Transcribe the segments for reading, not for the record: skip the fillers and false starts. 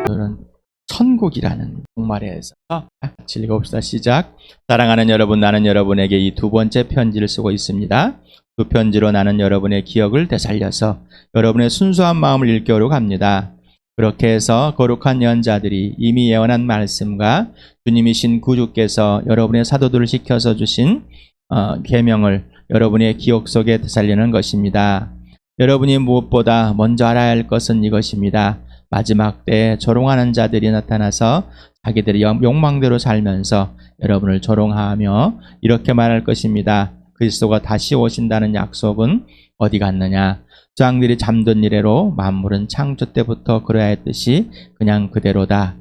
오늘은 천국이라는 종말에서 같이 읽어봅시다. 시작. 사랑하는 여러분, 나는 여러분에게 이 두 번째 편지를 쓰고 있습니다. 두 편지로 나는 여러분의 기억을 되살려서 여러분의 순수한 마음을 일깨우려고 합니다. 그렇게 해서 거룩한 예언자들이 이미 예언한 말씀과 주님이신 구주께서 여러분의 사도들을 시켜서 주신 계명을 여러분의 기억 속에 되살리는 것입니다. 여러분이 무엇보다 먼저 알아야 할 것은 이것입니다. 마지막 때에 조롱하는 자들이 나타나서 자기들의 욕망대로 살면서 여러분을 조롱하며 이렇게 말할 것입니다. 그리스도가 다시 오신다는 약속은 어디 갔느냐? 조상들이 잠든 이래로 만물은 창조 때부터 그러야 했듯이 그냥 그대로다.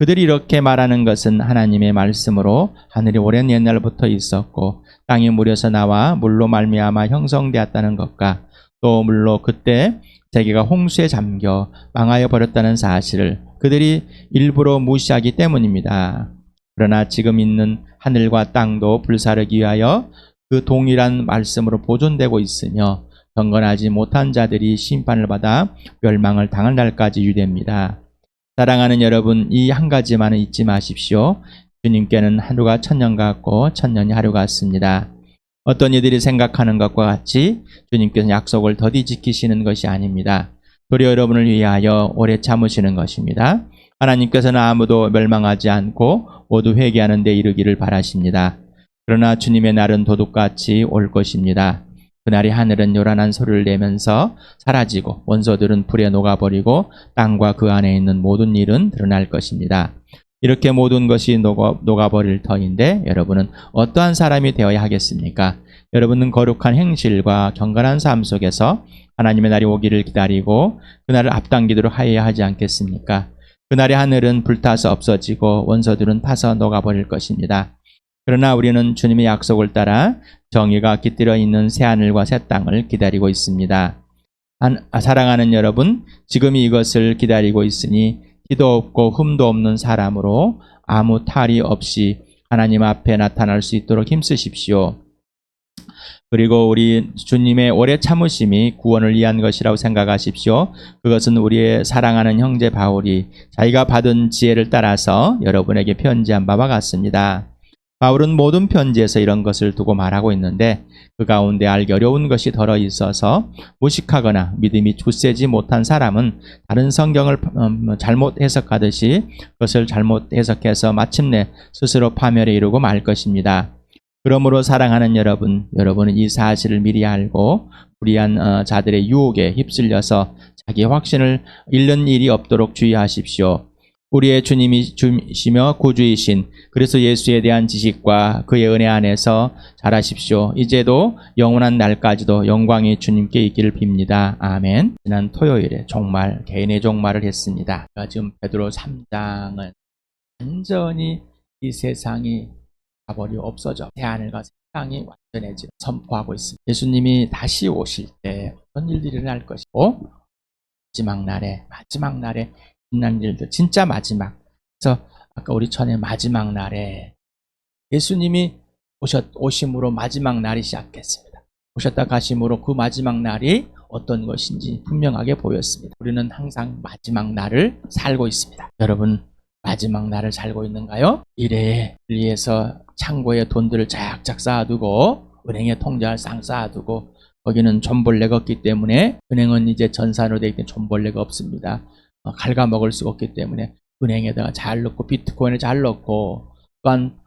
그들이 이렇게 말하는 것은 하나님의 말씀으로 하늘이 오랜 옛날부터 있었고 땅이 물에서 나와 물로 말미암아 형성되었다는 것과 또 물로 그때 세계가 홍수에 잠겨 망하여 버렸다는 사실을 그들이 일부러 무시하기 때문입니다. 그러나 지금 있는 하늘과 땅도 불사르기 위하여 그 동일한 말씀으로 보존되고 있으며 경건하지 못한 자들이 심판을 받아 멸망을 당할 날까지 유대입니다. 사랑하는 여러분, 이 한 가지만은 잊지 마십시오. 주님께는 하루가 천년 같고 천년이 하루 같습니다. 어떤 이들이 생각하는 것과 같이 주님께서 약속을 더디 지키시는 것이 아닙니다. 도리어 여러분을 위하여 오래 참으시는 것입니다. 하나님께서는 아무도 멸망하지 않고 모두 회개하는 데 이르기를 바라십니다. 그러나 주님의 날은 도둑같이 올 것입니다. 그날이 하늘은 요란한 소리를 내면서 사라지고 원소들은 불에 녹아버리고 땅과 그 안에 있는 모든 일은 드러날 것입니다. 이렇게 모든 것이 녹아버릴 터인데 여러분은 어떠한 사람이 되어야 하겠습니까? 여러분은 거룩한 행실과 경건한 삶 속에서 하나님의 날이 오기를 기다리고 그날을 앞당기도록 하여야 하지 않겠습니까? 그날의 하늘은 불타서 없어지고 원소들은 타서 녹아버릴 것입니다. 그러나 우리는 주님의 약속을 따라 정의가 깃들어 있는 새하늘과 새 땅을 기다리고 있습니다. 사랑하는 여러분, 지금 이것을 기다리고 있으니 티도 없고 흠도 없는 사람으로 아무 탈이 없이 하나님 앞에 나타날 수 있도록 힘쓰십시오. 그리고 우리 주님의 오래 참으심이 구원을 위한 것이라고 생각하십시오. 그것은 우리의 사랑하는 형제 바울이 자기가 받은 지혜를 따라서 여러분에게 편지한 바와 같습니다. 바울은 모든 편지에서 이런 것을 두고 말하고 있는데 그 가운데 알기 어려운 것이 덜어 있어서 무식하거나 믿음이 굳세지 못한 사람은 다른 성경을 잘못 해석하듯이 그것을 잘못 해석해서 마침내 스스로 파멸에 이르고 말 것입니다. 그러므로 사랑하는 여러분, 여러분은 이 사실을 미리 알고 불의한 자들의 유혹에 휩쓸려서 자기의 확신을 잃는 일이 없도록 주의하십시오. 우리의 주님이시며 구주이신 그리스도 예수에 대한 지식과 그의 은혜 안에서 잘하십시오. 이제도 영원한 날까지도 영광이 주님께 있기를 빕니다. 아멘. 지난 토요일에 종말, 개인의 종말을 했습니다. 지금 베드로 3장은 완전히 이 세상이 가버려 없어져 새하늘과 새 땅이 완전해지 선포하고 있습니다. 예수님이 다시 오실 때 어떤 일들이 일어날 것이고 마지막 날에 있는 일들, 진짜 마지막. 그래서 아까 우리 전에 마지막 날에 예수님이 오심으로 마지막 날이 시작했습니다. 오셨다 가심으로 그 마지막 날이 어떤 것인지 분명하게 보였습니다. 우리는 항상 마지막 날을 살고 있습니다. 여러분, 마지막 날을 살고 있는가요? 일에 위해서 창고에 돈들을 쫙쫙 쌓아두고 은행에 통장을 쌍 쌓아두고 거기는 존벌레가 없기 때문에 은행은 이제 전산으로 되어 있기 때문에 존벌레가 없습니다. 갉아먹을 수가 없기 때문에 은행에다가 잘 넣고 비트코인을 잘 넣고 또한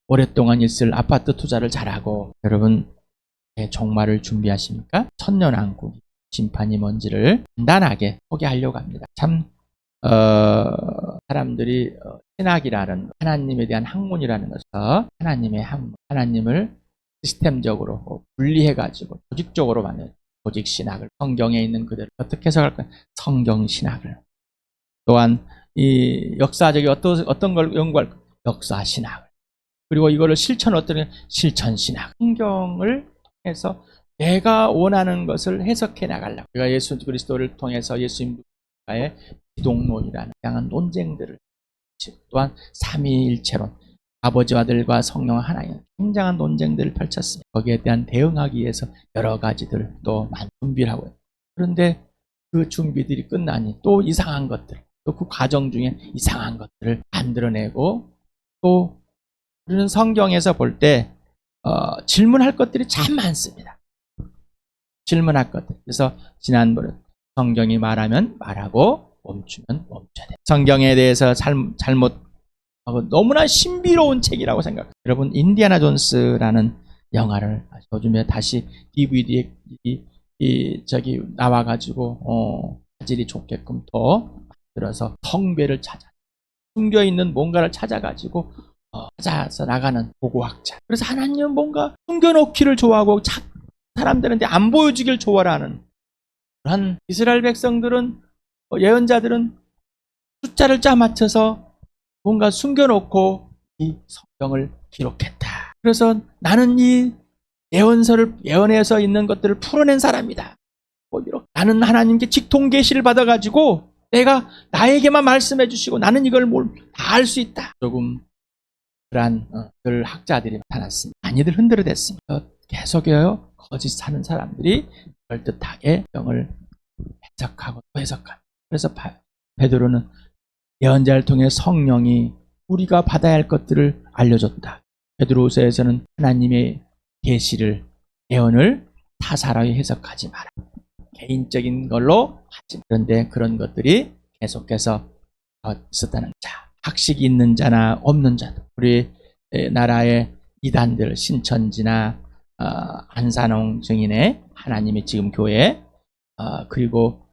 오랫동안 있을 아파트 투자를 잘하고 여러분 종말을 준비하십니까? 천년왕국 심판이 뭔지를 간단하게 소개하려고 합니다. 참 사람들이 신학이라는 하나님에 대한 학문이라는 것은 하나님의 학문, 하나님을 시스템적으로 분리해가지고 조직적으로 만든 조직신학을 성경에 있는 그대로 어떻게 해석할까요? 성경신학을 또한 이 역사적인 어떤 걸 연구할까요? 역사신학을 그리고 이거를 어떤 실천신학 성경을 통해서 내가 원하는 것을 해석해 나가려고 우리가 예수 그리스도를 통해서 예수님과의 기독론이라는 다양한 논쟁들을 또한 삼위일체론 아버지와 아들과 성령 하나인 굉장한 논쟁들을 펼쳤습니다. 거기에 대한 대응하기 위해서 여러 가지들 또 많이 준비를 하고 있습니다. 그런데 그 준비들이 끝나니 또 이상한 것들 또 그 과정 중에 이상한 것들을 만들어내고, 또 우리는 성경에서 볼 때 질문할 것들이 참 많습니다. 질문할 것들. 그래서 지난번에 성경이 말하면 말하고 멈추면 멈춰야 돼. 성경에 대해서 잘못 너무나 신비로운 책이라고 생각해요. 여러분, 인디아나 존스라는 영화를 요즘에 다시 DVD에 저기 나와가지고 화질이 좋게끔 더 만들어서 성배를 찾아, 숨겨있는 뭔가를 찾아가지고 찾아서 나가는 보고학자. 그래서 하나님은 뭔가 숨겨놓기를 좋아하고 사람들한테 안 보여주길 좋아하는 그런 이스라엘 백성들은, 예언자들은 숫자를 짜 맞춰서 뭔가 숨겨놓고 이 성경을 기록했다. 그래서 나는 이 예언에서 있는 것들을 풀어낸 사람이다. 이렇게 나는 하나님께 직통 계시를 받아가지고 내가 나에게만 말씀해 주시고 나는 이걸 다 알 수 있다. 조금 그러한 학자들이 나타났습니다. 많이들 흔들어댔습니다. 계속해요. 거짓하는 사람들이 그럴듯하게 성경을 해석하고 또 해석합니다. 그래서 베드로는 예언자를 통해 성령이 우리가 받아야 할 것들을 알려줬다. 베드로서에서는 하나님의 계시를, 예언을 타사라이 해석하지 마라. 개인적인 걸로 하지 마라. 그런데 그런 것들이 계속해서 있었다는 자. 학식이 있는 자나 없는 자도, 우리 나라의 이단들, 신천지나 안산홍 증인의 하나님의 지금 교회, 그리고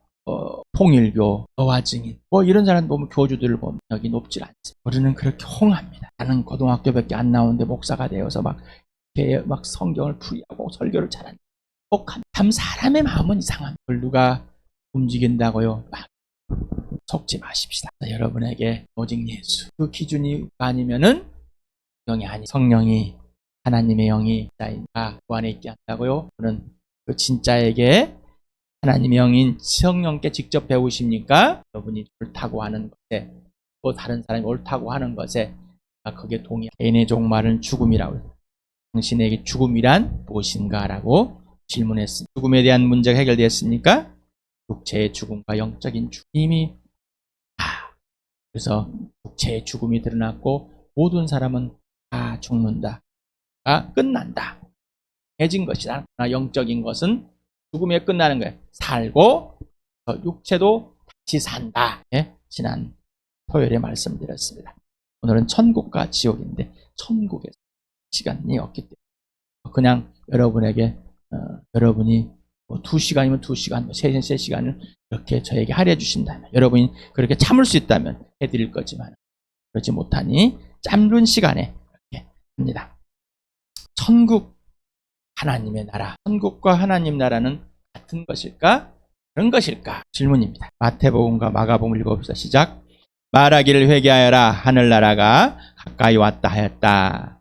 통일교, 여호와 증인, 이런 사람 보면 교주들을 보면 여기 높질 않습니다. 우리는 그렇게 홍합니다. 나는 고등학교밖에 안 나오는데 목사가 되어서 막 성경을 풀이하고 설교를 잘하는 참 사람의 마음은 이상합니다. 그걸 누가 움직인다고요? 막 속지 마십시다. 여러분에게 오직 예수, 그 기준이 아니면은 영이 아니, 성령이, 하나님의 영이 자인가 그 안에 있게 한다고요? 그는 그 진짜에게 하나님의 영인 성령께 직접 배우십니까? 여러분이 옳다고 하는 것에, 또 다른 사람이 옳다고 하는 것에 거기에 동의. 개인의 종말은 죽음이라고 해요. 당신에게 죽음이란 무엇인가? 라고 질문했습니다. 죽음에 대한 문제가 해결되었습니까? 육체의 죽음과 영적인 죽음이 그래서 육체의 죽음이 드러났고 모든 사람은 다 죽는다. 끝난다. 해진 것이다. 영적인 것은 죽음에 끝나는 거예요. 살고 육체도 다시 산다. 예? 지난 토요일에 말씀드렸습니다. 오늘은 천국과 지옥인데 천국에서 시간이 없기 때문에 그냥 여러분에게 여러분이 2시간이면 2시간, 3시간을 이렇게 저에게 할애해 주신다면, 여러분이 그렇게 참을 수 있다면 해드릴 거지만 그렇지 못하니 짧은 시간에 이렇게 합니다. 천국, 하나님의 나라, 천국과 하나님 나라는 같은 것일까? 다른 것일까? 질문입니다. 마태복음과 마가복음 읽어봅시다. 시작. 말하기를 회개하여라, 하늘나라가 가까이 왔다 하였다.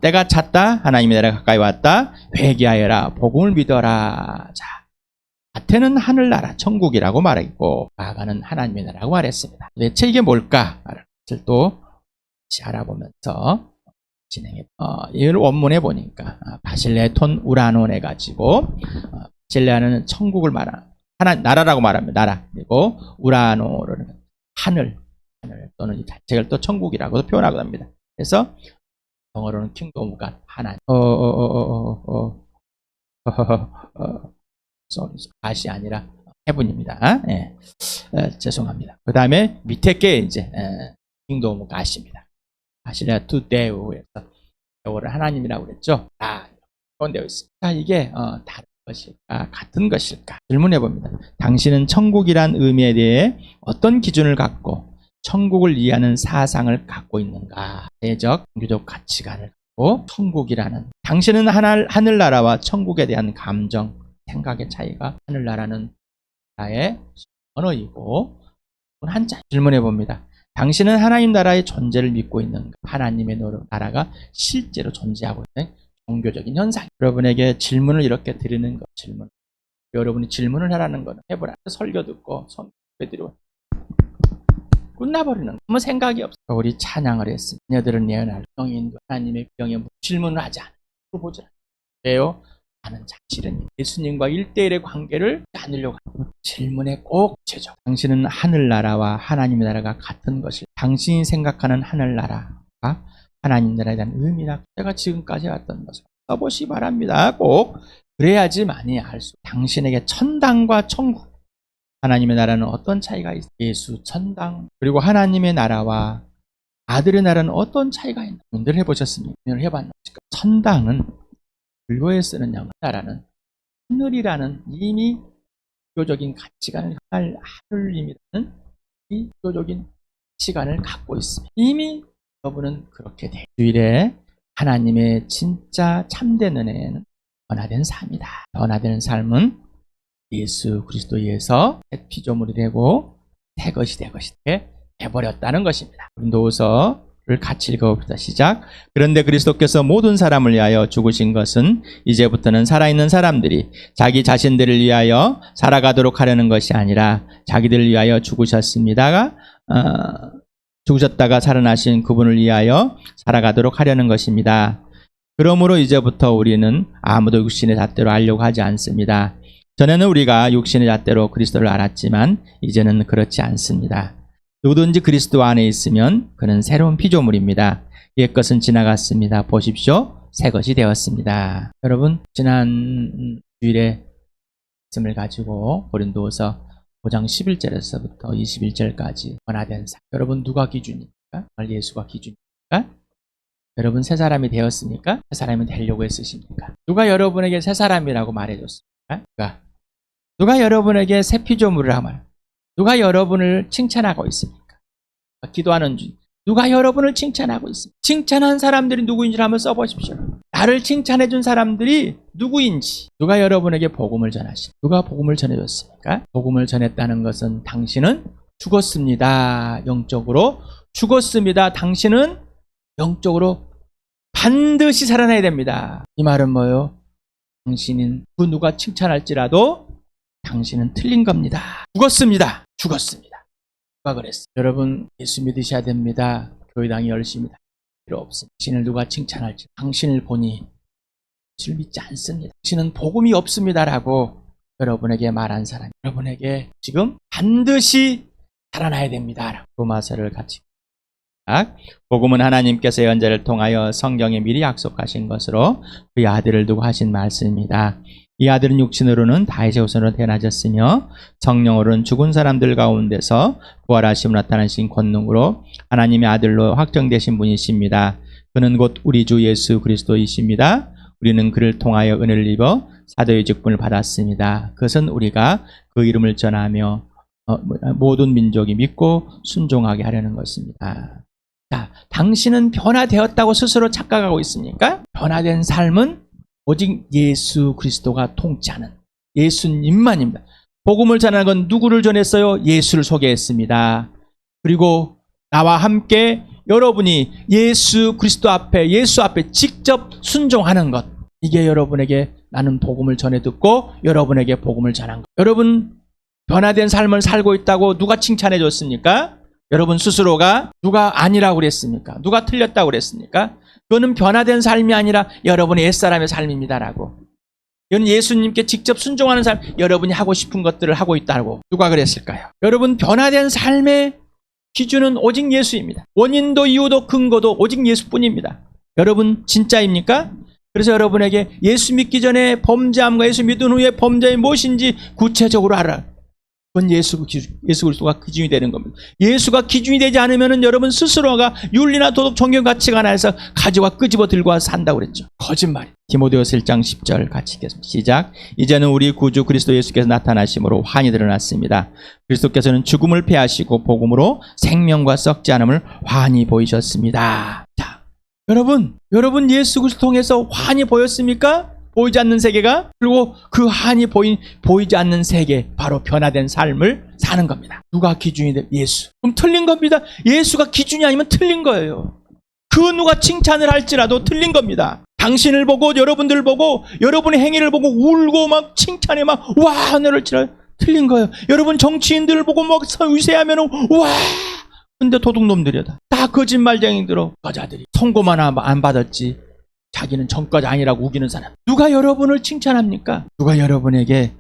때가 찼다, 하나님의 나라가 가까이 왔다, 회개하여라, 복음을 믿어라. 자, 마태는 하늘나라, 천국이라고 말했고 마가는 하나님의 나라라고 말했습니다. 대체 이게 뭘까? 를 또 같이 알아보면서 진행해. 이 원문에 보니까 바실레톤 우라논 해가지고 바실레아는 천국을 말하는 나라라고 말합니다. 나라. 그리고 우라노는 하늘 또는 이 자체를 또 천국이라고도 표현하고 합니다. 그래서 영어로는 킹덤 오브 갓, 하나님. 갓이 아니라 해분입니다. 예. 죄송합니다. 그 다음에 밑에 게 이제 킹덤 오브 갓입니다. 바실레아 투 데우에서 영어를 하나님이라고 그랬죠. 그런 되어 있습니다. 이게 다른 것일까, 같은 것일까 질문해 봅니다. 당신은 천국이란 의미에 대해 어떤 기준을 갖고 천국을 이해하는 사상을 갖고 있는가? 대적, 종교적 가치관을 갖고 천국이라는, 당신은 하늘나라와 천국에 대한 감정, 생각의 차이가, 하늘나라는 나의 언어이고 한자. 질문해 봅니다. 당신은 하나님 나라의 존재를 믿고 있는가? 하나님의 나라가 실제로 존재하고 있는 종교적인 현상. 여러분에게 질문을 이렇게 드리는 것, 질문. 여러분이 질문을 하라는 거는 해보라. 설교 듣고 선배들이 끝나버리는 거. 아무 생각이 없어. 우리 찬양을 했습니다. 자녀들은 예언할 병인도 하나님의 병에 질문을 하지 않아. 물어보지 않아. 왜요? 나는 사실은 예수님과 1대1의 관계를 나누려고 합니다. 질문에 꼭 제죠. 당신은 하늘나라와 하나님의 나라가 같은 것을, 당신이 생각하는 하늘나라가 하나님 나라에 대한 의미나 제가 지금까지 왔던 것을 써보시 바랍니다. 꼭 그래야지만이 알 수. 당신에게 천당과 천국, 하나님의 나라는 어떤 차이가 있어? 예수 천당, 그리고 하나님의 나라와 아들의 나라는 어떤 차이가 있나? 늘 해보셨습니까? 늘 해봤나? 천당은 불교에 쓰는 영어, 나라는 하늘이라는 이미 비교적인 가치관을, 하늘임이라는 이 비교적인 가치관을 갖고 있습니다. 이미 여러분은 그렇게 돼. 주일에 하나님의 진짜 참된 은혜는 변화된 삶이다. 변화되는 삶은 예수 그리스도에서 새 피조물이 되고 새 것이 되게 해버렸다는 것입니다. 고린도후서를 같이 읽어봅시다. 시작. 그런데 그리스도께서 모든 사람을 위하여 죽으신 것은 이제부터는 살아있는 사람들이 자기 자신들을 위하여 살아가도록 하려는 것이 아니라 자기들을 위하여 죽으셨습니다가 죽으셨다가 살아나신 그분을 위하여 살아가도록 하려는 것입니다. 그러므로 이제부터 우리는 아무도 육신의 잣대로 알려고 하지 않습니다. 전에는 우리가 육신의 잣대로 그리스도를 알았지만 이제는 그렇지 않습니다. 누구든지 그리스도 안에 있으면 그는 새로운 피조물입니다. 옛 것은 지나갔습니다. 보십시오. 새 것이 되었습니다. 여러분, 지난 주일에 말씀을 가지고 고린도후서 5장 11절에서부터 21절까지 변화된 삶. 여러분, 누가 기준입니까? 예수가 기준입니까? 여러분, 새 사람이 되었습니까? 새 사람이 되려고 애쓰십니까? 누가 여러분에게 새 사람이라고 말해줬습니까? 누가 여러분에게 새 피조물을 하면, 누가 여러분을 칭찬하고 있습니까? 기도하는 중 누가 여러분을 칭찬하고 있습니까? 칭찬한 사람들이 누구인지를 한번 써보십시오. 나를 칭찬해준 사람들이 누구인지. 누가 여러분에게 복음을 전하십니까? 누가 복음을 전해줬습니까? 복음을 전했다는 것은 당신은 죽었습니다. 영적으로 죽었습니다. 당신은 영적으로 반드시 살아나야 됩니다. 이 말은 뭐예요? 당신은 그 누가 칭찬할지라도 당신은 틀린 겁니다. 죽었습니다. 죽었습니다. 누가 그랬어요? 여러분, 예수 믿으셔야 됩니다. 교회당이 열심히 필요 없습니다. 당신을 누가 칭찬할지 당신을 보니 예수를 믿지 않습니다. 당신은 복음이 없습니다라고 여러분에게 말한 사람이 여러분에게 지금 반드시 살아나야 됩니다. 로마서를 같이. 복음은 하나님께서 연자를 통하여 성경에 미리 약속하신 것으로 그의 아들을 두고 하신 말씀입니다. 이 아들은 육신으로는 다윗의 후손으로 태어나셨으며 성령으로는 죽은 사람들 가운데서 부활하심을 나타나신 권능으로 하나님의 아들로 확정되신 분이십니다. 그는 곧 우리 주 예수 그리스도이십니다. 우리는 그를 통하여 은혜를 입어 사도의 직분을 받았습니다. 그것은 우리가 그 이름을 전하며 모든 민족이 믿고 순종하게 하려는 것입니다. 자, 당신은 변화되었다고 스스로 착각하고 있습니까? 변화된 삶은 오직 예수 그리스도가 통치하는 예수님만입니다. 복음을 전하는 건 누구를 전했어요? 예수를 소개했습니다. 그리고 나와 함께 여러분이 예수 그리스도 앞에, 예수 앞에 직접 순종하는 것. 이게 여러분에게 나는 복음을 전해 듣고 여러분에게 복음을 전한 것. 여러분, 변화된 삶을 살고 있다고 누가 칭찬해 줬습니까? 여러분 스스로가. 누가 아니라고 그랬습니까? 누가 틀렸다고 그랬습니까? 그거는 변화된 삶이 아니라 여러분의 옛사람의 삶입니다라고. 이건 예수님께 직접 순종하는 삶, 여러분이 하고 싶은 것들을 하고 있다고. 누가 그랬을까요? 여러분, 변화된 삶의 기준은 오직 예수입니다. 원인도 이유도 근거도 오직 예수뿐입니다. 여러분 진짜입니까? 그래서 여러분에게 예수 믿기 전에 범죄함과 예수 믿은 후에 범죄이 무엇인지 구체적으로 알아. 그건 예수 그리스도가 기준이 되는 겁니다. 예수가 기준이 되지 않으면 여러분 스스로가 윤리나 도덕 정경 가치가 하나에서 가지와 끄집어 들고 와서 산다고 그랬죠. 거짓말이에요. 디모데후서 1장 10절 같이 읽겠습니다. 시작. 이제는 우리 구주 그리스도 예수께서 나타나심으로 환히 드러났습니다. 그리스도께서는 죽음을 패하시고 복음으로 생명과 썩지 않음을 환히 보이셨습니다. 자, 여러분 예수 그리스도 통해서 환히 보였습니까? 보이지 않는 세계가. 그리고 그 한이 보이지 않는 세계, 바로 변화된 삶을 사는 겁니다. 누가 기준이 돼? 예수. 그럼 틀린 겁니다. 예수가 기준이 아니면 틀린 거예요. 그 누가 칭찬을 할지라도 틀린 겁니다. 당신을 보고 여러분들 보고 여러분의 행위를 보고 울고 막 칭찬해 막 와 하늘을 치라 틀린 거예요. 여러분 정치인들을 보고 막 위세하면 와, 근데 도둑놈들이다. 다 거짓말쟁이들어. 여자들이 선고만 안 받았지 자기는 전과자 아니라고 우기는 사람. 누가 여러분을 칭찬합니까? 누가 여러분에게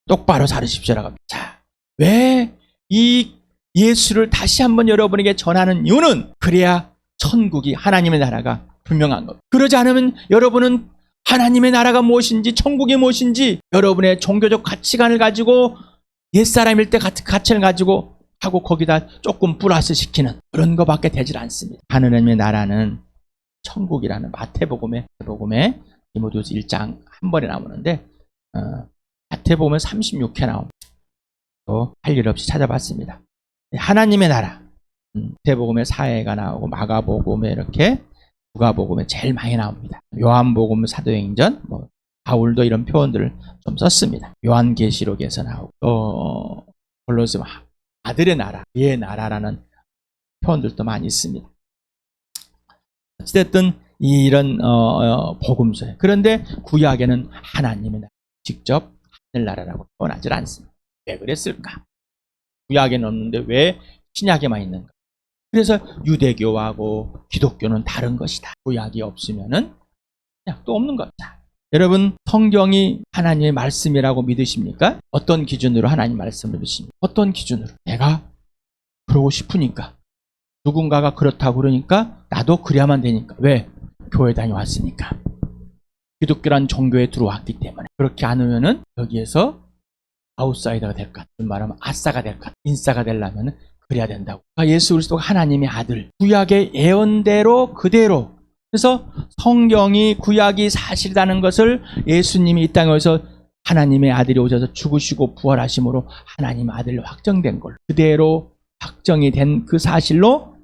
똑바로 살으십시오라고 합니다. 자, 왜 이 예수를 다시 한번 여러분에게 전하는 이유는 그래야 천국이 하나님의 나라가 분명한 겁니다. 그러지 않으면 여러분은 하나님의 나라가 무엇인지 천국이 무엇인지 여러분의 종교적 가치관을 가지고 옛사람일 때 가치를 가지고 하고 거기다 조금 플러스 시키는 그런 거밖에 되질 않습니다. 하나님의 나라는 천국이라는 마태복음에 디모데후서 1장 한 번에 나오는데 마태복음에 36회 나옵니다. 또 할 일 없이 찾아봤습니다. 하나님의 나라 마태복음에 4회가 나오고 마가복음에 이렇게 누가복음에 제일 많이 나옵니다. 요한복음 사도행전 바울도 이런 표현들을 좀 썼습니다. 요한계시록에서 나오고 또 골로새 아들의 나라, 그의 나라라는 표현들도 많이 있습니다. 어쨌든 이런 복음서에 그런데 구약에는 하나님의 나라, 직접 하늘나라라고 표현하지 않습니다. 왜 그랬을까? 구약에는 없는데 왜 신약에만 있는가? 그래서 유대교하고 기독교는 다른 것이다. 구약이 없으면은 신약도 없는 것이다. 여러분, 성경이 하나님의 말씀이라고 믿으십니까? 어떤 기준으로 하나님 말씀을 믿으십니까? 어떤 기준으로? 내가 그러고 싶으니까. 누군가가 그렇다고 그러니까 나도 그래야만 되니까. 왜? 교회 다녀왔으니까. 기독교란 종교에 들어왔기 때문에. 그렇게 안 하면은 여기에서 아웃사이더가 될 것 같아. 말하면 아싸가 될 것 같아. 인싸가 되려면 그래야 된다고. 예수 그리스도가 하나님의 아들. 구약의 예언대로 그대로. 그래서 성경이 구약이 사실이라는 것을 예수님이 이 땅에 오셔서 하나님의 아들이 오셔서 죽으시고 부활하심으로 하나님의 아들로 확정된 걸 그대로 확정이 된 그 사실로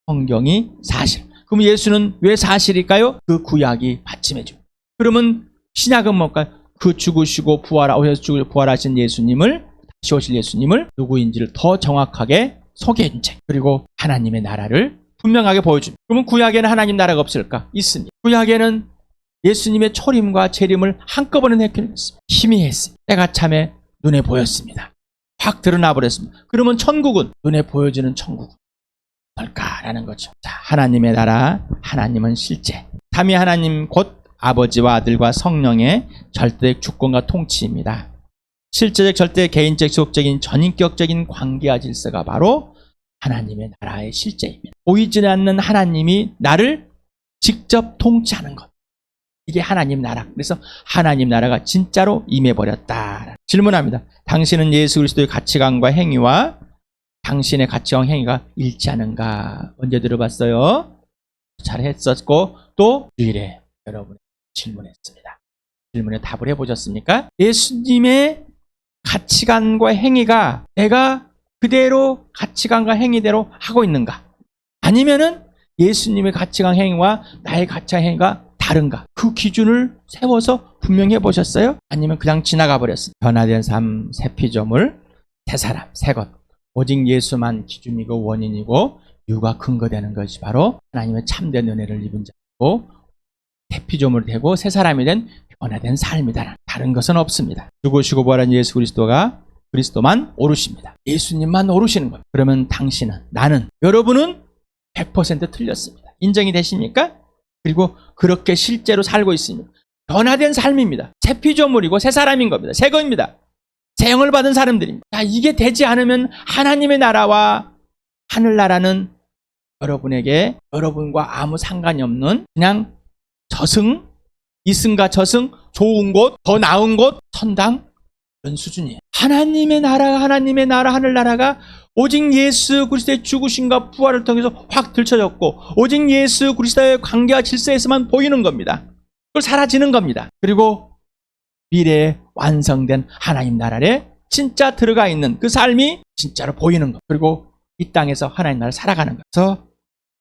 성경이 사실. 그럼 예수는 왜 사실일까요? 그 구약이 받침해줘. 그러면 신약은 뭘까요? 그 죽으시고 오셔서 부활하신 예수님을 다시 오실 예수님을 누구인지를 더 정확하게 소개한 책. 그리고 하나님의 나라를 분명하게 보여줍니다. 그러면 구약에는 하나님 나라가 없을까? 있습니다. 구약에는 예수님의 초림과 재림을 한꺼번에 나타냈습니다. 희미했습니다. 때가 참에 눈에 보였습니다. 확 드러나 버렸습니다. 그러면 천국은 눈에 보여지는 천국은 뭘까라는 거죠. 자, 하나님의 나라, 하나님은 실제. 삼위 하나님 곧 아버지와 아들과 성령의 절대적 주권과 통치입니다. 실제적, 절대, 개인적, 지속적인, 전인격적인 관계와 질서가 바로 하나님의 나라의 실제입니다. 보이지 않는 하나님이 나를 직접 통치하는 것. 이게 하나님 나라. 그래서 하나님 나라가 진짜로 임해버렸다. 질문합니다. 당신은 예수 그리스도의 가치관과 행위와 당신의 가치관 행위가 일치하는가? 언제 들어봤어요? 잘했었고 또 주일에 여러분 질문했습니다. 질문에 답을 해보셨습니까? 예수님의 가치관과 행위가 내가 그대로 가치관과 행위대로 하고 있는가? 아니면은 예수님의 가치관 행위와 나의 가치관 행위가 다른가? 그 기준을 세워서 분명히 해보셨어요? 아니면 그냥 지나가 버렸어요? 변화된 삶, 새 피조물, 새 사람, 새 것. 오직 예수만 기준이고 원인이고 이유가 근거되는 것이 바로 하나님의 참된 은혜를 입은 자고 새 피조물이 되고 새 사람이 된 변화된 삶이다. 다른 것은 없습니다. 죽으시고 부활한 예수 그리스도만 오르십니다. 예수님만 오르시는 거예요. 그러면 당신은, 나는, 여러분은 100% 틀렸습니다. 인정이 되십니까? 그리고 그렇게 실제로 살고 있습니다. 변화된 삶입니다. 새 피조물이고 새 사람인 겁니다. 새 거입니다. 새 영을 받은 사람들입니다. 자, 이게 되지 않으면 하나님의 나라와 하늘나라는 여러분과 아무 상관이 없는 그냥 저승, 이승과 저승, 좋은 곳, 더 나은 곳, 천당 이런 수준이에요. 하나님의 나라, 하늘나라가 오직 예수 그리스도의 죽으심과 부활을 통해서 확 들춰졌고 오직 예수 그리스도의 관계와 질서에서만 보이는 겁니다. 그걸 사라지는 겁니다. 그리고 미래에 완성된 하나님 나라에 진짜 들어가 있는 그 삶이 진짜로 보이는 것. 그리고 이 땅에서 하나님 나라를 살아가는 것. 그래서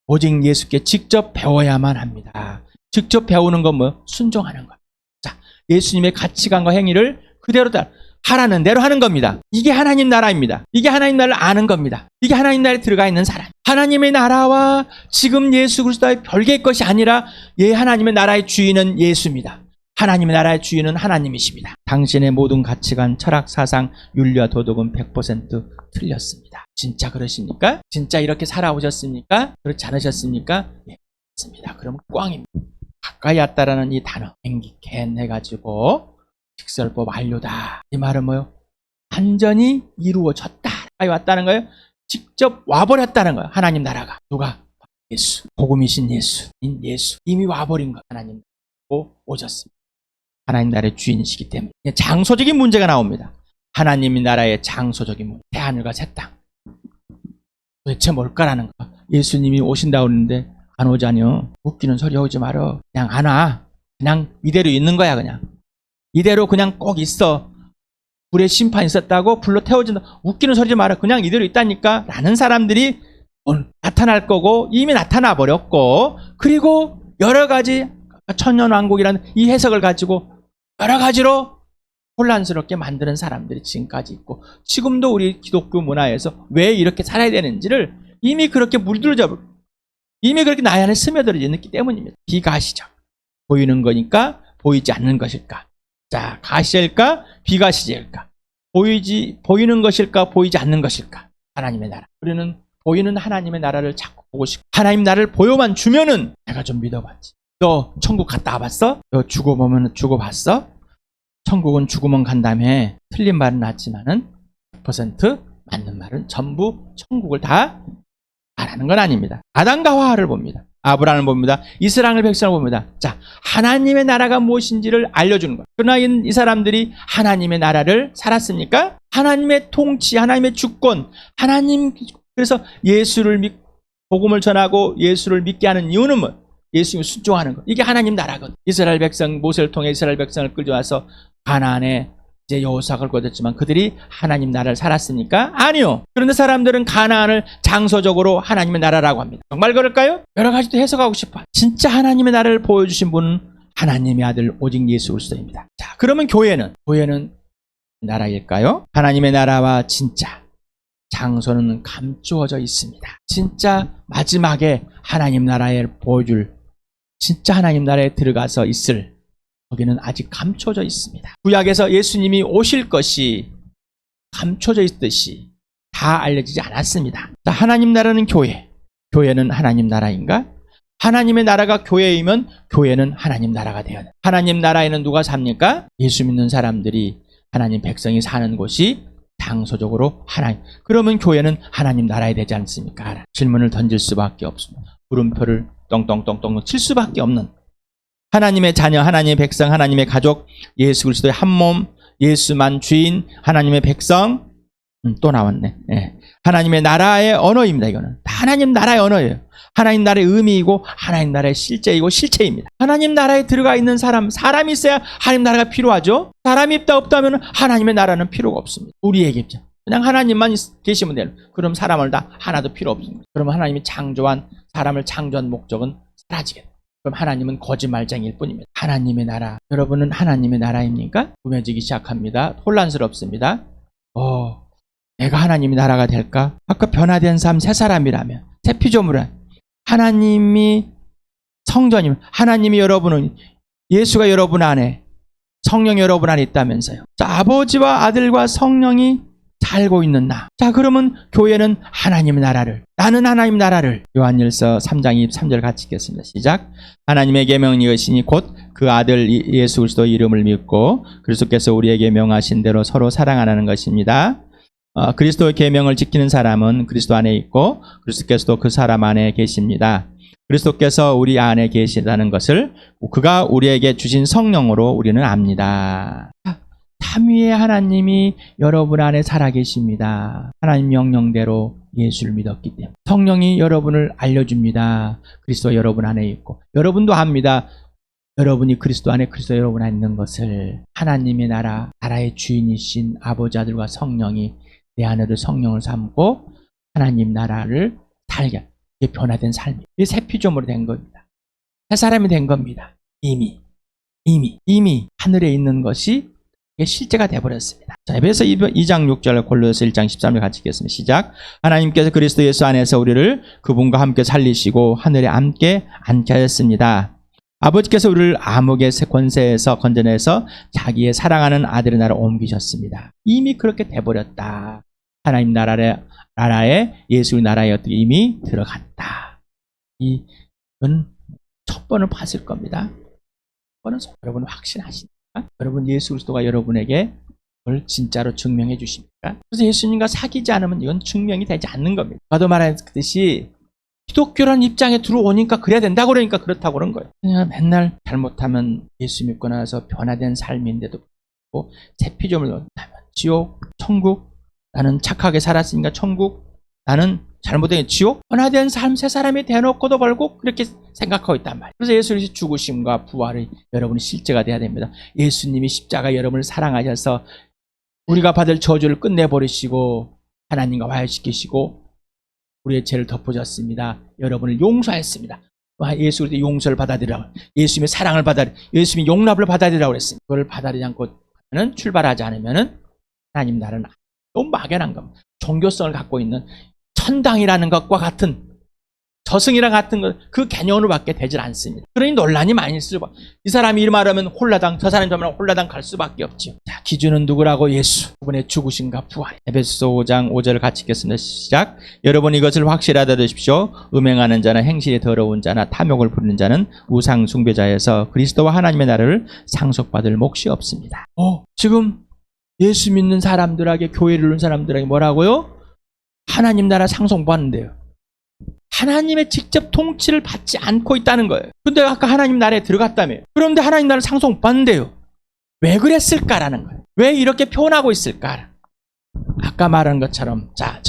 오직 예수께 직접 배워야만 합니다. 직접 배우는 건 뭐? 순종하는 것. 자, 예수님의 가치관과 행위를 그대로 다 하라는 대로 하는 겁니다. 이게 하나님 나라입니다. 이게 하나님 나라를 아는 겁니다. 이게 하나님 나라에 들어가 있는 사람. 하나님의 나라와 지금 예수 그리스도의 별개의 것이 아니라 하나님의 나라의 주인은 예수입니다. 하나님의 나라의 주인은 하나님이십니다. 당신의 모든 가치관, 철학, 사상, 윤리와 도덕은 100% 틀렸습니다. 진짜 그러십니까? 진짜 이렇게 살아오셨습니까? 그렇지 않으셨습니까? 네, 그렇습니다. 그러면 꽝입니다. 가까이 왔다라는 이 단어 앵기켄 해가지고 직설법 완료다. 이 말은 뭐요? 완전히 이루어졌다. 가까이 왔다는 거예요. 직접 와버렸다는 거예요. 하나님 나라가. 누가? 예수. 복음이신 예수인 예수. 이미 와버린 거예요. 하나님 오셨습니다. 하나님 나라의 주인이시기 때문에 장소적인 문제가 나옵니다. 하나님 나라의 장소적인 문제. 새하늘과 새 땅. 도대체 뭘까라는 거. 예수님이 오신다고 그러는데 안 오자뇨. 웃기는 소리 하지 말어. 그냥 안 와. 그냥 이대로 있는 거야. 그냥 이대로 그냥 꼭 있어. 불의 심판이 있었다고 불로 태워진다. 웃기는 소리 말아. 그냥 이대로 있다니까 라는 사람들이 나타날 거고 이미 나타나 버렸고, 그리고 여러 가지 천년왕국이라는 이 해석을 가지고 여러 가지로 혼란스럽게 만드는 사람들이 지금까지 있고, 지금도 우리 기독교 문화에서 왜 이렇게 살아야 되는지를 이미 그렇게 물들어져, 이미 그렇게 나의 안에 스며들어 있기 때문입니다. 비가시적. 보이는 거니까 보이지 않는 것일까? 자, 가시일까? 비가시일까? 보이는 것일까? 보이지 않는 것일까? 하나님의 나라. 우리는 보이는 하나님의 나라를 자꾸 보고 싶고, 하나님 나라를 보여만 주면은 내가 좀 믿어봤지. 너 천국 갔다 와봤어? 너 죽어보면 죽어봤어? 천국은 죽으면 간다며. 틀린 말은 맞지만은 100% 맞는 말은 전부 천국을 다 말하는 건 아닙니다. 아담과 하와를 봅니다. 아브라함을 봅니다. 이스라엘 백성을 봅니다. 자, 하나님의 나라가 무엇인지를 알려주는 거예요. 그러나 이 사람들이 하나님의 나라를 살았습니까? 하나님의 통치, 하나님의 주권, 하나님, 그래서 예수를 복음을 전하고 예수를 믿게 하는 이유는 뭐? 예수님을 순종하는 것. 이게 하나님 나라거든. 이스라엘 백성, 모세를 통해 이스라엘 백성을 끌려와서 가나안에 이제 여호수아를 거뒀지만 그들이 하나님 나라를 살았습니까? 아니요. 그런데 사람들은 가나안을 장소적으로 하나님의 나라라고 합니다. 정말 그럴까요? 여러 가지도 해석하고 싶어. 진짜 하나님의 나라를 보여주신 분은 하나님의 아들 오직 예수 그리스도입니다. 자, 그러면 교회는 나라일까요? 하나님의 나라와 진짜 장소는 감추어져 있습니다. 진짜 마지막에 하나님 나라에 보여줄, 진짜 하나님 나라에 들어가서 있을, 거기는 아직 감춰져 있습니다. 구약에서 예수님이 오실 것이 감춰져 있듯이 다 알려지지 않았습니다. 자, 하나님 나라는 교회. 교회는 하나님 나라인가? 하나님의 나라가 교회이면 교회는 하나님 나라가 되어야 돼. 하나님 나라에는 누가 삽니까? 예수 믿는 사람들이, 하나님 백성이 사는 곳이 장소적으로 하나님. 그러면 교회는 하나님 나라에 되지 않습니까? 질문을 던질 수밖에 없습니다. 물음표를 똥똥똥똥 칠 수밖에 없는 하나님의 자녀, 하나님의 백성, 하나님의 가족, 예수 그리스도의 한 몸, 예수만 주인, 하나님의 백성. 또 나왔네. 예. 하나님의 나라의 언어입니다. 이거는 다 하나님 나라의 언어예요. 하나님 나라의 의미이고 하나님 나라의 실제이고 실체입니다. 하나님 나라에 들어가 있는 사람이 있어야 하나님 나라가 필요하죠. 사람이 없다면 하나님의 나라는 필요가 없습니다. 우리에게 그냥 하나님만 계시면 돼요. 그럼 사람을 다 하나도 필요 없습니다. 그러면 하나님이 사람을 창조한 목적은 사라지겠다. 그럼 하나님은 거짓말쟁이일 뿐입니다. 하나님의 나라, 여러분은 하나님의 나라입니까? 꾸며지기 시작합니다. 혼란스럽습니다. 내가 하나님의 나라가 될까? 아까 변화된 삶 새 사람이라면, 새 피조물은 하나님이 성전이면, 하나님이 여러분은, 예수가 여러분 안에, 성령이 여러분 안에 있다면서요. 자, 아버지와 아들과 성령이 살고 있는 나. 자, 그러면 교회는 하나님의 나라를, 나는 하나님 나라를. 요한일서 3장 23절 같이 읽겠습니다. 시작. 하나님의 계명은 이것이니 곧 그 아들 예수 그리스도의 이름을 믿고 그리스도께서 우리에게 명하신 대로 서로 사랑하라는 것입니다. 그리스도의 계명을 지키는 사람은 그리스도 안에 있고 그리스도께서도 그 사람 안에 계십니다. 그리스도께서 우리 안에 계시다는 것을 그가 우리에게 주신 성령으로 우리는 압니다. 삼위의 하나님이 여러분 안에 살아계십니다. 하나님 명령대로 예수를 믿었기 때문에 성령이 여러분을 알려줍니다. 그리스도 여러분 안에 있고 여러분도 압니다. 여러분이 그리스도 안에, 그리스도 여러분 안에 있는 것을. 하나님의 나라의 주인이신 아버지, 아들과 성령이 내 안에도 성령을 삼고 하나님 나라를 살게, 변화된 삶이, 새 피조물이 된 겁니다. 새 사람이 된 겁니다. 이미 하늘에 있는 것이 실제가 되어버렸습니다. 자, 에베소 2장 6절, 골로새 1장 13절 같이 읽겠습니다. 시작. 하나님께서 그리스도 예수 안에서 우리를 그분과 함께 살리시고 하늘에 함께 앉게 하셨습니다. 아버지께서 우리를 암흑의 권세에서 건져내서 자기의 사랑하는 아들의 나라로 옮기셨습니다. 이미 그렇게 돼버렸다. 하나님 나라에 예수의 나라에 어떻게 이미 들어갔다. 이건 첫 번은 봤을 겁니다. 번은 여러분 확신하십니까? 여러분 예수 그리스도가 여러분에게 그걸 진짜로 증명해 주십니까? 그래서 예수님과 사귀지 않으면 이건 증명이 되지 않는 겁니다. 아까도 말했듯이 기독교라는 입장에 들어오니까 그래야 된다고 그러니까 그렇다고 그런 거예요. 그냥 맨날 잘못하면 예수 믿고 나서 변화된 삶인데도 불구하고 새 피조물을 얻다면 지옥, 천국, 나는 착하게 살았으니까 천국, 나는 잘못된 지옥, 변화된 삶 새 사람이 대놓고도 벌고 그렇게 생각하고 있단 말이에요. 그래서 예수님의 죽으심과 부활이 여러분의 실제가 돼야 됩니다. 예수님이 십자가 여러분을 사랑하셔서 우리가 받을 저주를 끝내버리시고 하나님과 화해시키시고 우리의 죄를 덮어줬습니다. 여러분을 용서했습니다. 예수 그리스도의 용서를 받아들이라고, 예수님의 사랑을 예수님의 용납을 받아들이라고 그랬습니다. 그걸 받아들이지 않고 출발하지 않으면 하나님 나라는 너무 막연한 겁니다. 종교성을 갖고 있는 천당이라는 것과 같은, 저승이랑 같은 것, 그 개념으로밖에 되질 않습니다. 그러니 논란이 많이 있을 거예요. 이 사람이 이 말하면 홀라당, 저 사람이 저 말하면 홀라당 갈 수밖에 없죠. 자, 기준은 누구라고? 예수. 그분의 죽으심과 부활. 에베소서 5장 5절을 같이 읽겠습니다. 시작. 여러분 이것을 확실하다 하십시오. 음행하는 자나 행실이 더러운 자나 탐욕을 부리는 자는 우상 숭배자에서 그리스도와 하나님의 나라를 상속받을 몫이 없습니다. 지금 예수 믿는 사람들에게, 교회를 이루는 사람들에게 뭐라고요? 하나님 나라 상속받는데요. 하나님의 직접 통치를 받지 않고 있다는 거예요. 근데 아까 하나님 나라에 들어갔다며요. 그런데 하나님 나라를 상속받는데요. 왜 그랬을까라는 거예요. 왜 이렇게 표현하고 있을까? 아까 말한 것처럼, 자,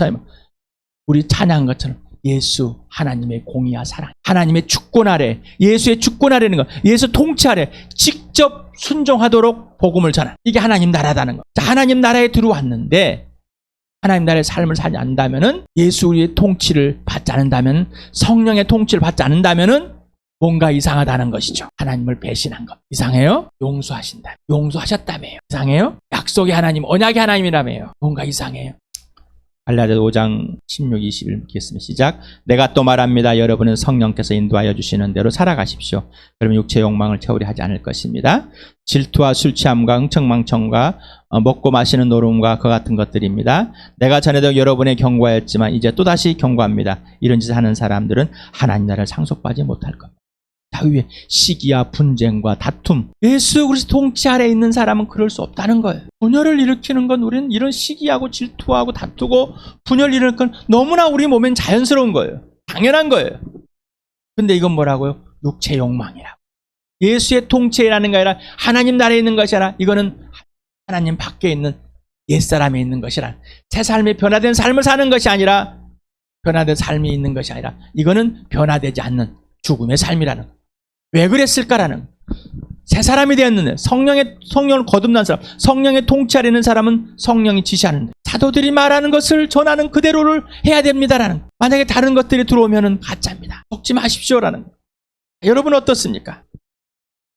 우리 찬양한 것처럼 예수, 하나님의 공의와 사랑, 하나님의 주권 아래, 예수의 주권 아래는 거, 예수 통치 아래 직접 순종하도록 복음을 전하는, 이게 하나님 나라다는 거. 자, 하나님 나라에 들어왔는데 하나님 나라의 삶을 살지 않는다면은, 예수의 통치를 받지 않는다면, 성령의 통치를 받지 않는다면은 뭔가 이상하다는 것이죠. 하나님을 배신한 것. 이상해요? 용서하신다. 용서하셨다며요. 이상해요? 약속의 하나님, 언약의 하나님이라며요. 뭔가 이상해요. 갈라디아서 5장 16, 21 읽겠습니다. 시작. 내가 또 말합니다. 여러분은 성령께서 인도하여 주시는 대로 살아가십시오. 그러면 육체의 욕망을 채우려 하지 않을 것입니다. 질투와 술 취함과 흥청망청과 먹고 마시는 노름과 그 같은 것들입니다. 내가 전에도 여러분의 경고하였지만 이제 또다시 경고합니다. 이런 짓을 하는 사람들은 하나님 나라를 상속받지 못할 겁니다. 자, 위에 시기와 분쟁과 다툼. 예수 그리스도 통치 아래 있는 사람은 그럴 수 없다는 거예요. 분열을 일으키는 건, 우리는 이런 시기하고 질투하고 다투고 분열을 일으키는 건 너무나 우리 몸엔 자연스러운 거예요. 당연한 거예요. 근데 이건 뭐라고요? 육체 욕망이라고. 예수의 통치라는 게 아니라 하나님 나라에 있는 것이 아니라, 이거는 하나님 밖에 있는 옛사람에 있는 것이라, 새 삶의 변화된 삶을 사는 것이 아니라, 변화된 삶이 있는 것이 아니라, 이거는 변화되지 않는 죽음의 삶이라는 거예요. 왜 그랬을까라는, 새 사람이 되었는데, 성령을 거듭난 사람, 성령의 통치 아래 있는 사람은 성령이 지시하는데, 사도들이 말하는 것을 전하는 그대로를 해야 됩니다라는, 만약에 다른 것들이 들어오면은 가짜입니다. 속지 마십시오라는 거예요. 여러분 어떻습니까?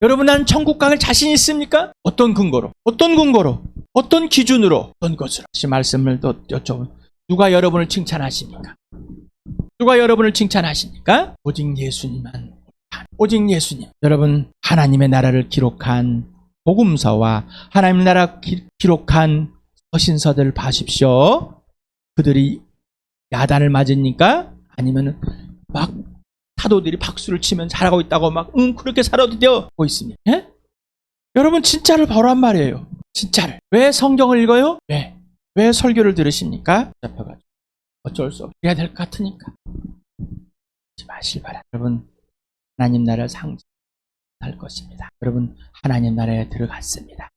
여러분, 나는 천국 갈 자신 있습니까? 어떤 근거로? 어떤 근거로? 어떤 기준으로? 어떤 것으로? 다시 말씀을 또 여쭤보면, 누가 여러분을 칭찬하십니까? 누가 여러분을 칭찬하십니까? 오직 예수님만. 오직 예수님. 여러분, 하나님의 나라를 기록한 복음서와 하나님의 나라 기록한 서신서들을 봐십시오. 그들이 야단을 맞으니까, 아니면 막 사도들이 박수를 치면 잘하고 있다고 막 그렇게 살아도 되고 있습니다. 예? 여러분, 진짜를 보란 말이에요. 진짜를. 왜 성경을 읽어요? 왜 설교를 들으십니까? 잡혀가지고 어쩔 수 없이 해야 될 것 같으니까. 하지 마실 바랍니다. 여러분, 하나님 나라를 상징할 것입니다. 여러분, 하나님 나라에 들어갔습니다.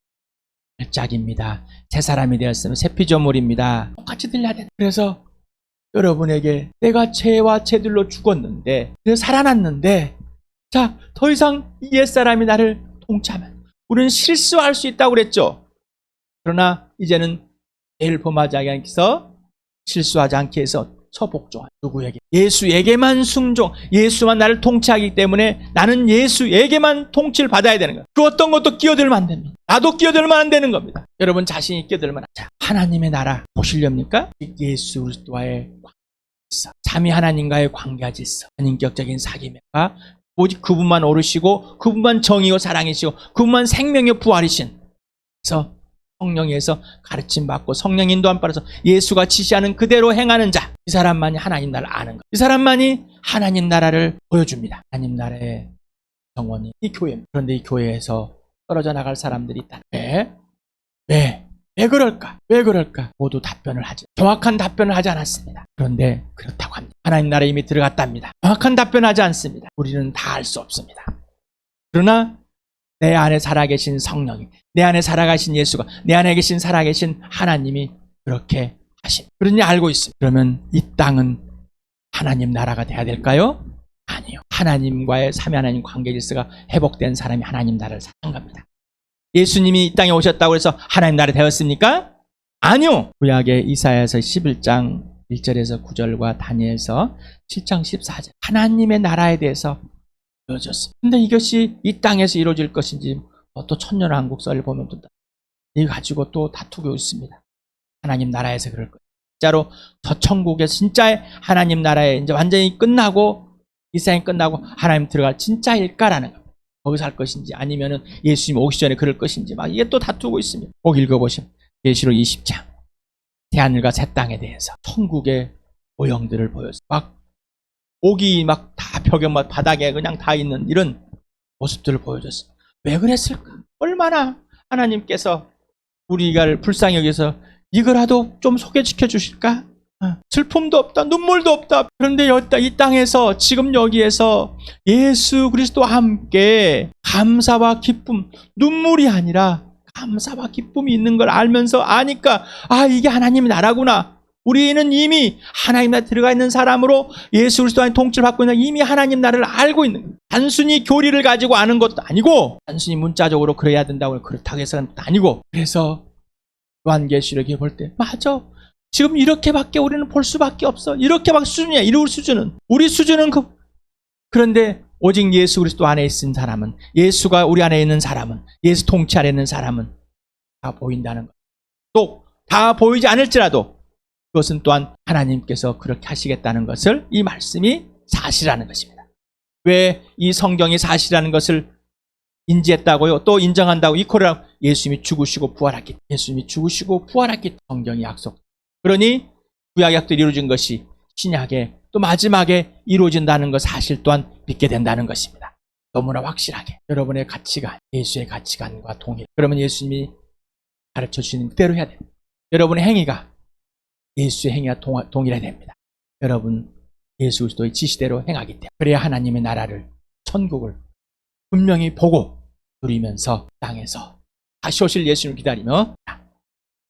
발작입니다. 새 사람이 되었으면 새 피조물입니다. 똑같이 들려야 된다. 그래서 여러분에게 내가 죄와 죄들로 죽었는데, 그래서 살아났는데, 자, 더 이상 옛사람이 나를 통치하면, 우리는 실수할 수 있다고 그랬죠. 그러나 이제는 죄를 범하지 않게 해서, 실수하지 않게 해서 처복종한, 누구에게? 예수에게만 순종, 예수만 나를 통치하기 때문에 나는 예수에게만 통치를 받아야 되는 거예요. 그 어떤 것도 끼어들면 안 됩니다. 나도 끼어들면 안 되는 겁니다. 여러분 자신이 끼어들면 안 돼요. 하나님의 나라 보시렵니까? 예수 그리스도와의 관계가, 삼위 하나님과의 관계가 있어. 인격적인 사귐과 오직 그분만 오르시고, 그분만 정의요 사랑이시고, 그분만 생명이요 부활이신, 그래서 성령에서 가르침 받고 성령 인도함 받아서 예수가 지시하는 그대로 행하는 자, 이 사람만이 하나님 나라를 아는 것, 이 사람만이 하나님 나라를 보여줍니다. 하나님 나라의 정원이 이 교회입니다. 그런데 이 교회에서 떨어져 나갈 사람들이 있다. 왜 그럴까? 왜 그럴까? 모두 답변을 하지. 정확한 답변을 하지 않았습니다. 그런데 그렇다고 합니다. 하나님 나라에 이미 들어갔답니다. 정확한 답변을 하지 않습니다. 우리는 다 알 수 없습니다. 그러나 내 안에 살아계신 성령이, 내 안에 살아가신 예수가, 내 안에 계신 살아계신 하나님이 그렇게 하신, 그러니 알고 있습니다. 그러면 이 땅은 하나님 나라가 돼야 될까요? 아니요. 하나님과의 삼위 하나님 관계 질서가 회복된 사람이 하나님 나라를 사는 겁니다. 예수님이 이 땅에 오셨다고 해서 하나님 나라 되었습니까? 아니요. 구약의 이사야서 11장 1절에서 9절과 다니엘서 7장 14절 하나님의 나라에 대해서 보여줬습니다. 근데 이것이 이 땅에서 이루어질 것인지 또 천년왕국서를 보면 또 이거 가지고 또 다투고 있습니다. 하나님 나라에서 그럴 거예요. 진짜로 저 천국에서 진짜 하나님 나라에 이제 완전히 끝나고 이 세상이 끝나고 하나님 들어갈 진짜일까라는 겁니다. 거기서 할 것인지 아니면은 예수님 오기 전에 그럴 것인지 막 이게 또 다투고 있습니다. 꼭 읽어보시면 계시록 20장 새하늘과 새 땅에 대해서 천국의 모형들을 보여서 막 옥이 막 다 벽에 막 바닥에 그냥 다 있는 이런 모습들을 보여줬어요. 왜 그랬을까? 얼마나 하나님께서 우리가 불쌍히 여기서 이거라도 좀 소개시켜 주실까? 슬픔도 없다, 눈물도 없다. 그런데 이 땅에서 지금 여기에서 예수 그리스도와 함께 감사와 기쁨, 눈물이 아니라 감사와 기쁨이 있는 걸 알면서 아니까 이게 하나님의 나라구나. 우리는 이미 하나님 나라에 들어가 있는 사람으로 예수 그리스도 안에 통치를 받고 있는 이미 하나님 나라를 알고 있는 거예요. 단순히 교리를 가지고 아는 것도 아니고 단순히 문자적으로 그래야 된다고 그렇다고 해서는 아니고 그래서 요한계시록에 볼 때 맞아. 지금 이렇게밖에 우리는 볼 수밖에 없어. 이렇게밖에 수준이야. 이룰 수준은. 우리 수준은 그런데 오직 예수 그리스도 안에 있는 사람은 예수가 우리 안에 있는 사람은 예수 통치 안에 있는 사람은 다 보인다는 것. 또 다 보이지 않을지라도 그것은 또한 하나님께서 그렇게 하시겠다는 것을 이 말씀이 사실이라는 것입니다. 왜 이 성경이 사실이라는 것을 인지했다고요? 또 인정한다고 이코라고 예수님이 죽으시고 부활했기 예수님이 죽으시고 부활했기 성경이 약속. 그러니 구약 약속이 이루어진 것이 신약에 또 마지막에 이루어진다는 것 사실 또한 믿게 된다는 것입니다. 너무나 확실하게 여러분의 가치관, 예수의 가치관과 동일. 그러면 예수님이 가르쳐 주시는 그대로 해야 됩니다. 여러분의 행위가 예수의 행위와 동일해야 됩니다. 여러분 예수 그리스도의 지시대로 행하기 때문에 그래야 하나님의 나라를 천국을 분명히 보고 누리면서 땅에서 다시 오실 예수님을 기다리며